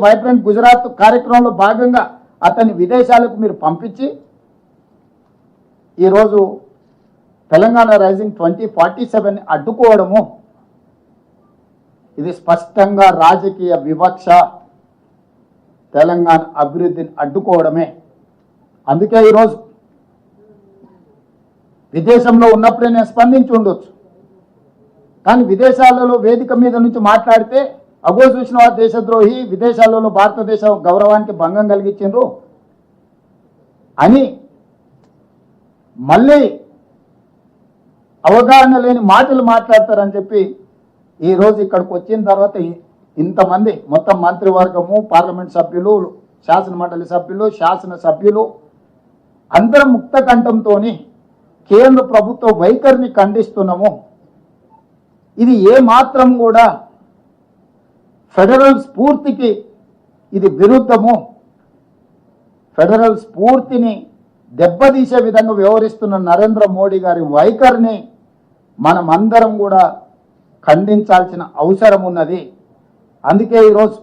Vibrant Gujarat కార్యక్రమంలో భాగంగా అతన్ని విదేశాలకు మీరు పంపించి ఈరోజు తెలంగాణ రైజింగ్ 2047 అడ్డుకోవడము ఇది స్పష్టంగా రాజకీయ వివక్ష, తెలంగాణ అభివృద్ధిని అడ్డుకోవడమే. అందుకే ఈరోజు విదేశంలో ఉన్నప్పుడే నేను స్పందించి ఉండొచ్చు, కానీ విదేశాలలో వేదిక మీద నుంచి మాట్లాడితే అగో చూసిన వారు దేశద్రోహి, విదేశాలలో భారతదేశ గౌరవానికి భంగం కలిగించిండ్రు అని మళ్ళీ అవగాహన లేని మాటలు మాట్లాడతారని చెప్పి ఈరోజు ఇక్కడికి వచ్చిన తర్వాత ఇంతమంది మొత్తం మంత్రివర్గము, పార్లమెంట్ సభ్యులు, శాసనమండలి సభ్యులు, శాసనసభ్యులు అందరం ముక్త కంఠంతో కేంద్ర ప్రభుత్వ వైఖరిని ఖండిస్తున్నాము. ఇది ఏ మాత్రం కూడా ఫెడరల్ స్ఫూర్తికి ఇది విరుద్ధము. ఫెడరల్ స్ఫూర్తిని దెబ్బతీసే విధంగా వ్యవహరిస్తున్న నరేంద్ర మోడీ గారి వైఖరిని మనం అందరం కూడా ఖండించాల్సిన అవసరం ఉన్నది. అందుకే ఈరోజు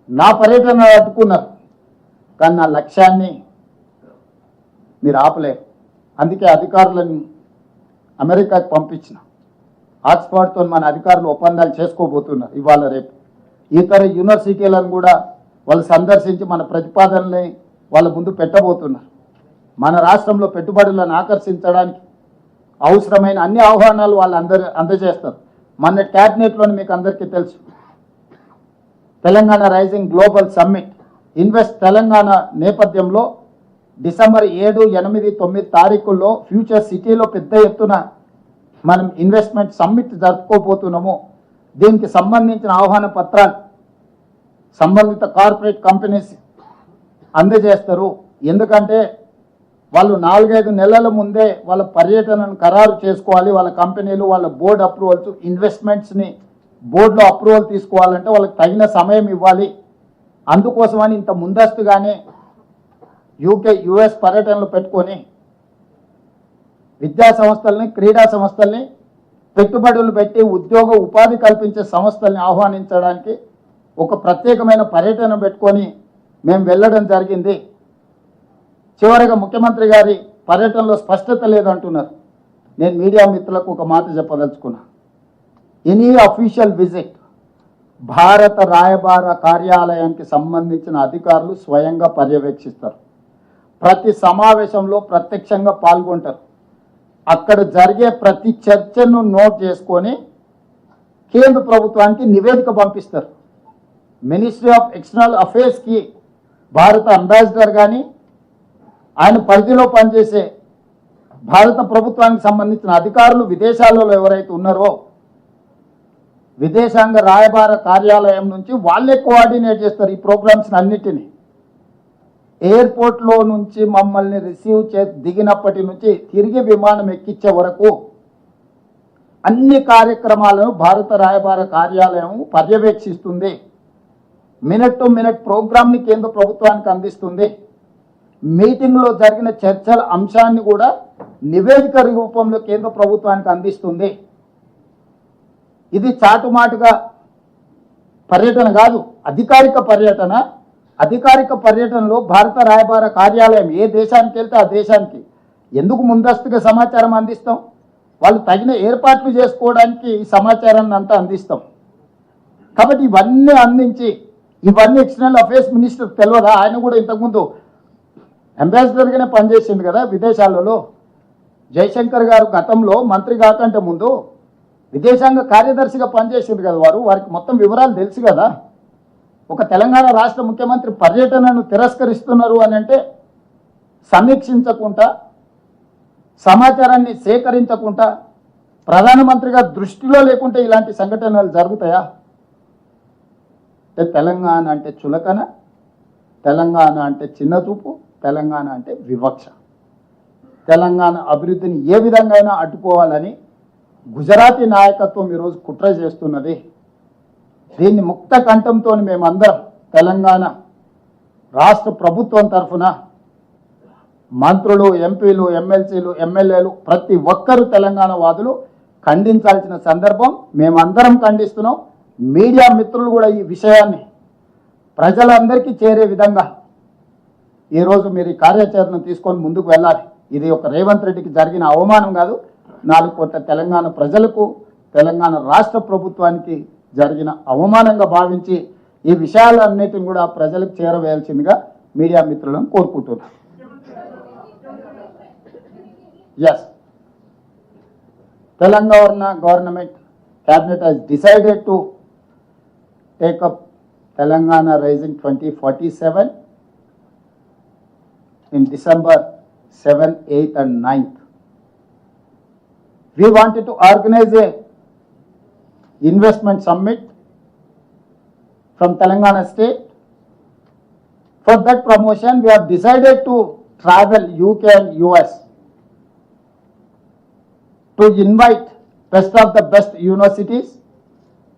నా పర్యటన అడ్డుకున్నారు, కానీ నా లక్ష్యాన్ని మీరు ఆపలేరు. అందుకే అధికారులను అమెరికాకి పంపించిన. ఆక్స్ఫర్డ్తో మన అధికారులు ఒప్పందాలు చేసుకోబోతున్నారు ఇవాళ రేపు. ఇతర యూనివర్సిటీలను కూడా వాళ్ళు సందర్శించి మన ప్రతిపాదనల్ని వాళ్ళ ముందు పెట్టబోతున్నారు. మన రాష్ట్రంలో పెట్టుబడులను ఆకర్షించడానికి అవసరమైన అన్ని ఆహ్వానాలు వాళ్ళు అందజేస్తారు. మన క్యాబినెట్లోని మీకు అందరికీ తెలుసు, Telangana rising global summit invest Telangana నేపథ్యంలో డిసెంబర్ 7, 8, 9 తారీఖుల్లో ఫ్యూచర్ సిటీలో పెద్ద ఎత్తున మనం ఇన్వెస్ట్మెంట్ సమ్మిట్ జరుపుకోబోతున్నాము. దీనికి సంబంధించిన ఆహ్వాన పత్రాలు సంబంధిత కార్పొరేట్ కంపెనీస్ అందజేస్తారు. ఎందుకంటే వాళ్ళు 4-5 నెలల ముందే వాళ్ళ పర్యటనను ఖరారు చేసుకోవాలి. వాళ్ళ కంపెనీలు వాళ్ళ బోర్డు అప్రూవల్స్, ఇన్వెస్ట్మెంట్స్ని బోర్డులో అప్రూవల్ తీసుకోవాలంటే వాళ్ళకి తగిన సమయం ఇవ్వాలి. అందుకోసమని ఇంత ముందస్తుగానే యుఎస్ పర్యటనలు పెట్టుకొని విద్యా సంస్థల్ని, క్రీడా సంస్థల్ని, పెట్టుబడులు పెట్టి ఉద్యోగ ఉపాధి కల్పించే సంస్థల్ని ఆహ్వానించడానికి ఒక ప్రత్యేకమైన పర్యటన పెట్టుకొని మేము వెళ్ళడం జరిగింది. చివరిగా ముఖ్యమంత్రి గారి పర్యటనలో స్పష్టత లేదంటున్నారు. నేను మీడియా మిత్రులకు ఒక మాట చెప్పదలుచుకున్నా. ఎనీ అఫీషియల్ విజిట్ భారత రాయబార కార్యాలయానికి సంబంధించిన అధికారులు స్వయంగా పర్యవేక్షిస్తారు. ప్రతి సమావేశంలో ప్రత్యక్షంగా పాల్గొంటారు. అక్కడ జరిగే ప్రతి చర్చను నోట్ చేసుకొని కేంద్ర ప్రభుత్వానికి నివేదిక పంపిస్తారు. మినిస్ట్రీ ఆఫ్ ఎక్స్టర్నల్ అఫేర్స్కి భారత అంబాసిడర్ కానీ ఆయన పరిధిలో పనిచేసే భారత ప్రభుత్వానికి సంబంధించిన అధికారులు విదేశాలలో ఎవరైతే ఉన్నారో విదేశాంగ రాయబార కార్యాలయం నుంచి వాళ్ళే కోఆర్డినేట్ చేస్తారు ఈ ప్రోగ్రామ్స్ అన్నిటినీ. ఎయిర్పోర్ట్లో నుంచి మమ్మల్ని రిసీవ్ దిగినప్పటి నుంచి తిరిగి విమానం ఎక్కించే వరకు అన్ని కార్యక్రమాలను భారత రాయబార కార్యాలయం పర్యవేక్షిస్తుంది. మినిట్ టు మినిట్ ప్రోగ్రామ్ని కేంద్ర ప్రభుత్వానికి అందిస్తుంది. మీటింగ్లో జరిగిన చర్చల అంశాన్ని కూడా నివేదిక రూపంలో కేంద్ర ప్రభుత్వానికి అందిస్తుంది. ఇది చాటుమాటుగా పర్యటన కాదు, అధికారిక పర్యటన. అధికారిక పర్యటనలో భారత రాయబార కార్యాలయం ఏ దేశానికి వెళ్తే ఆ దేశానికి ఎందుకు ముందస్తుగా సమాచారం అందిస్తాం? వాళ్ళు తగిన ఏర్పాట్లు చేసుకోవడానికి ఈ సమాచారాన్ని అంతా అందిస్తాం. కాబట్టి ఇవన్నీ అందించి ఇవన్నీ ఎక్స్టర్నల్ అఫేర్స్ మినిస్టర్ తెలియదా? ఆయన కూడా ఇంతకుముందు అంబాసిడర్గానే పనిచేసింది కదా విదేశాలలో. జయశంకర్ గారు గతంలో మంత్రి కాకంటే ముందు విదేశాంగ కార్యదర్శిగా పనిచేసింది కదా వారికి మొత్తం వివరాలు తెలుసు కదా. ఒక తెలంగాణ రాష్ట్ర ముఖ్యమంత్రి పర్యటనను తిరస్కరిస్తున్నారు అని అంటే సమీక్షించకుండా, సమాచారాన్ని సేకరించకుండా, ప్రధానమంత్రిగా దృష్టిలో లేకుంటే ఇలాంటి సంఘటనలు జరుగుతాయా? తెలంగాణ అంటే చులకన, తెలంగాణ అంటే చిన్నచూపు, తెలంగాణ అంటే వివక్ష. తెలంగాణ అభివృద్ధిని ఏ విధంగా అడ్డుకోవాలని గుజరాతీ నాయకత్వం ఈరోజు కుట్ర చేస్తున్నది. దీన్ని ముక్త కంఠంతో మేమందరం తెలంగాణ రాష్ట్ర ప్రభుత్వం తరఫున మంత్రులు, ఎంపీలు, ఎమ్మెల్సీలు, ఎమ్మెల్యేలు ప్రతి ఒక్కరూ తెలంగాణ వాదులు ఖండించాల్సిన సందర్భం. మేమందరం ఖండిస్తున్నాం. మీడియా మిత్రులు కూడా ఈ విషయాన్ని ప్రజలందరికీ చేరే విధంగా ఈరోజు మీరు ఈ కార్యాచరణ తీసుకొని ముందుకు వెళ్ళాలి. ఇది ఒక రేవంత్ రెడ్డికి జరిగిన అవమానం కాదు, 4 కోట్ల తెలంగాణ ప్రజలకు, తెలంగాణ రాష్ట్ర ప్రభుత్వానికి జరిగిన అవమానంగా భావించి ఈ విషయాలన్నిటిని కూడా ప్రజలకు చేరవేయాల్సిందిగా మీడియా మిత్రులను కోరుకుంటున్నాను. Yes, Telangana government cabinet has decided to take up Telangana Rising 2047 in December 7, 8 and 9th. We wanted to organize a investment summit from Telangana state. For that promotion, we have decided to travel UK and US to invite best of the best universities,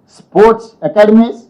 sports academies,